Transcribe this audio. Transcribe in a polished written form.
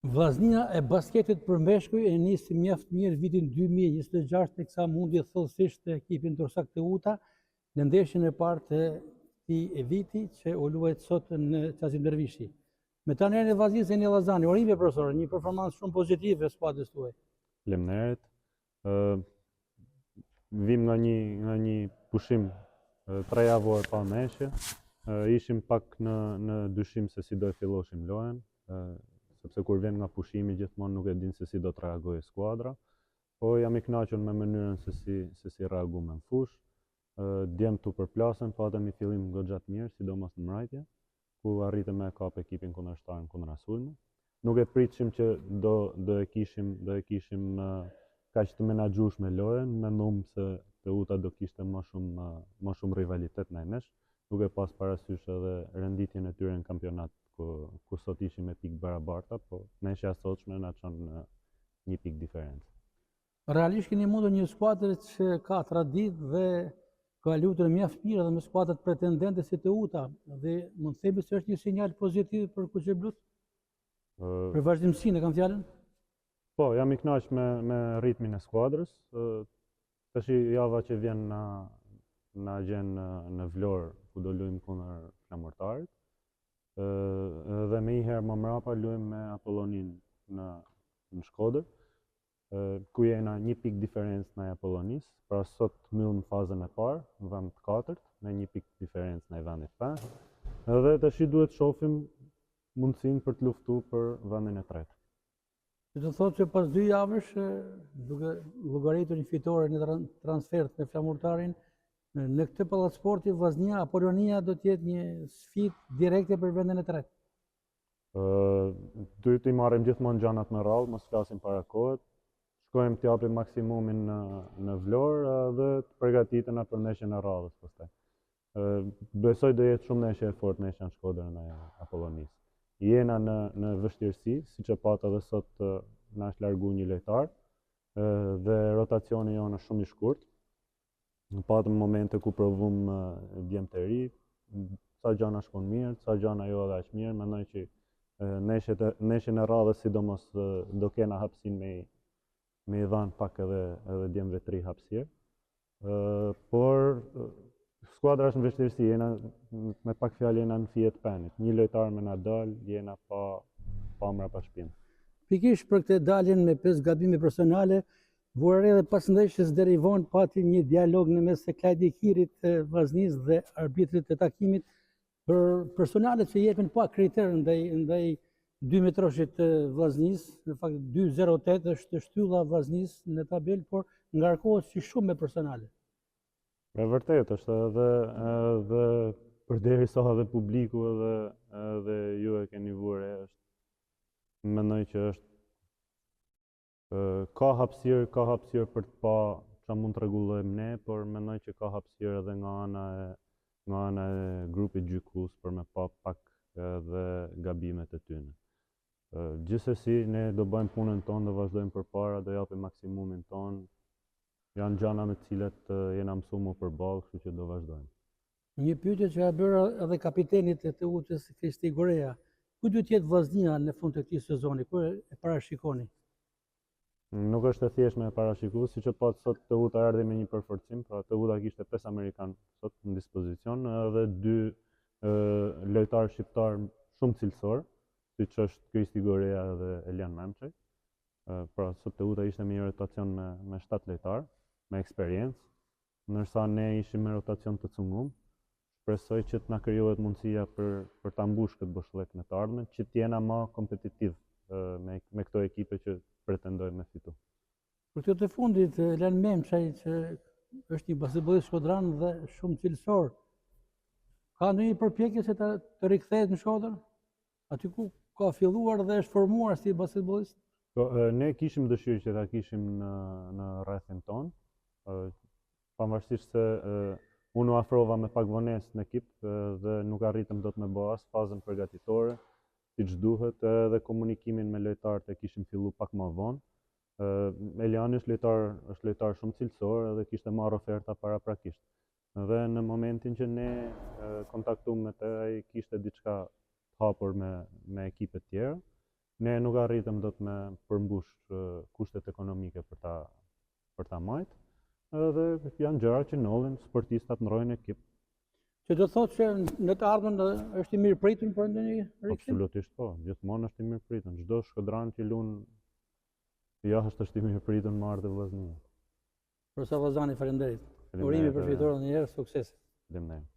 Vllaznia e basketit për Meshkuj e nisi mjaft mirë vitin 2026 teksa mundi thellësisht të ekipin Durrësak Teuta në ndeshjen e parë të këtij viti që u luajt sot në Qazim Dervishi. Me ta në vllaznisë e Llazani, orime profesor, një performancë shumë pozitive e skuadrës tuaj. Faleminderit. Vim nga një pushim 3 javor pa meshje. Ishim pak në dyshim se si do e filloshim lojën, sepse kur vjen nga pushimi gjithmonë nuk e din se si do të reagojë skuadra, po jam i kënaqur me mënyrën se si reaguam në fushë. Djem tu përplasën, patëm një fillim goxha të mirë, sidomos në mbrojtje, ku arritëm me kap ekipin kundërshtar në kundra sulme. Nuk e pritshim që do e kishim kaq të menaxhueshme lojën, mendom se Teuta do kishte më shumë rivalitet ndaj nesh, duke pas parasysh edhe renditjen e tyre në kampionat ku sot ishim me pikë barabarta, po ndeshja e sotshme na çon një pikë diferencë. Realisht keni mundur një skuadër që ka traditë dhe ka luajtur mjaft mirë edhe me skuadrat pretendente si Teuta, dhe mund të themi se është një sinjal pozitiv për Kuqeblut? Për vazhdimsinë e kam fjalën? Po, jam i kënaqur me ritmin e skuadrës. Tash java që vjen na gjen në Vlorë, ku do luajmë kundër Flamurtarit. Dhe me një herë më mrapa luajmë me Apollonin në Shkodër, ku jena një pikë diferencë ndaj Apollonis. Pra sot mbyllim fazën e parë në vend të katërt, me një pikë diferencë ndaj vendit të pestë. Edhe tash duhet të shohim mundësinë për të luftuar për vendin e tretë. Që të thotë që pas 2 javësh, duke llogaritur një fitore në transfert me Flamurtarin, në këtë pallat sporti Vllaznia Apollonia do të jetë një sfidë direkte për vendin e tretë. Duhet të marrim gjithmonë gjanat me radhë, mos flasim para kohët. Shkojmë të japim maksimumin në Vlorë dhe të përgatitena për ndeshjen e radhës pastaj. Besoj do jetë shumë ndeshje e fortë ndeshja në Shkodër ndaj Apollonisë. Jena në vështirësi, siç e pat edhe sot na është largu një lojtar, dhe rotacioni jonë është shumë i shkurt. Patëm momente ku provum djem të ri, ca gjana shkon mirë, ca gjana jo edhe aq mirë, mendoj që ndeshjen e radhës sidomos do kena hapësinë me i dhanë pak edhe djemve të ri hapësirë. Por skuadra është në vështirësi, jena me pak fjalë jena në fije të penit. Një lojtar me na dal, jena pa mrapa shtëpinë. Pikërisht për këtë daljen me 5 gabime personale, vuar edhe pas ndeshjes deri vonë pati një dialog në mes të Klajdi Kirit të Vllaznisë dhe arbitrit të takimit për personalet që jepen pa kriter ndaj 2 metroshit të Vllaznisë. Në fakt 2.08 është shtylla e Vllaznisë në tabelë, por ngarkohet si shumë me personale. E vërtet është edhe përderisa edhe publiku edhe ju e keni vure, mendoj që është ka hapësirë për të pa çfarë mund të rregullojmë ne, por mendoj që ka hapësirë edhe nga ana e grupit gjykues për me pa pak edhe gabimet e tyre. Gjithsesi ne do bëjmë punën tonë, do vazhdojmë përpara, do japim maksimumin tonë. Janë gjana me të cilat jena mësuar më përballë, kështu që do vazhdojmë. Një pyetje që ja bëra edhe kapitenit të Teutës, Kristi Gorea. Ku duhet të jetë Vllaznia në fund të këtij sezoni? Ku e parashikoni? Nuk është e thjeshtë me parashikuar, siç e pat sot Teuta erdhi me një përforcim, pra Teuta kishte 5 amerikan sot në dispozicion edhe 2 lojtarë shqiptar shumë cilësor, siç është Kristi Gorea dhe Elian Memçaj. Pra sot Teuta ishte me një rotacion me 7 lojtarë, me eksperiencë, ndërsa ne ishim me rotacion të cungum. Shpresoj që të na krijohet mundësia për ta mbush këtë boshllëk në të ardhmen, që të jena më kompetitiv me këto ekipe që pretendojnë me fitu. Për këtë të fundit, Elian Memçaj, që është një basketbollist shkodran dhe shumë cilësor, ka ndonjë përpjekje se të rikthehet në Shkodër? Aty ku ka filluar dhe është formuar si basketbollist? Ne kishim dëshirë që ta kishim në rrethin tonë, pavarësisht se unë u afrova me pak vonesë në ekip dhe nuk arritëm dot me bë as fazën përgatitore, siç duhet, edhe komunikimin me lojtarët e kishim filluar pak më vonë. Eliani është lojtar shumë cilësor edhe kishte marrë oferta paraprakisht. Dhe në momentin që ne kontaktuam me të, ai kishte diçka të hapur me ekipet tjera. ne nuk arritëm dot me përmbush kushtet ekonomike për ta majt, edhe janë gjëra që ndodhin, sportistat ndrojnë ekip. Që do thotë që në të ardhmen është i mirë pritur për ndonjë rikthim? Absolutisht po, gjithmonë është i mirë pritur. Çdo shkodran që lun jashtë është i mirë pritur me ardhe vllaznia. Profesor Vllazani, faleminderit. Urimi për fitoren e një herë, sukses. Faleminderit.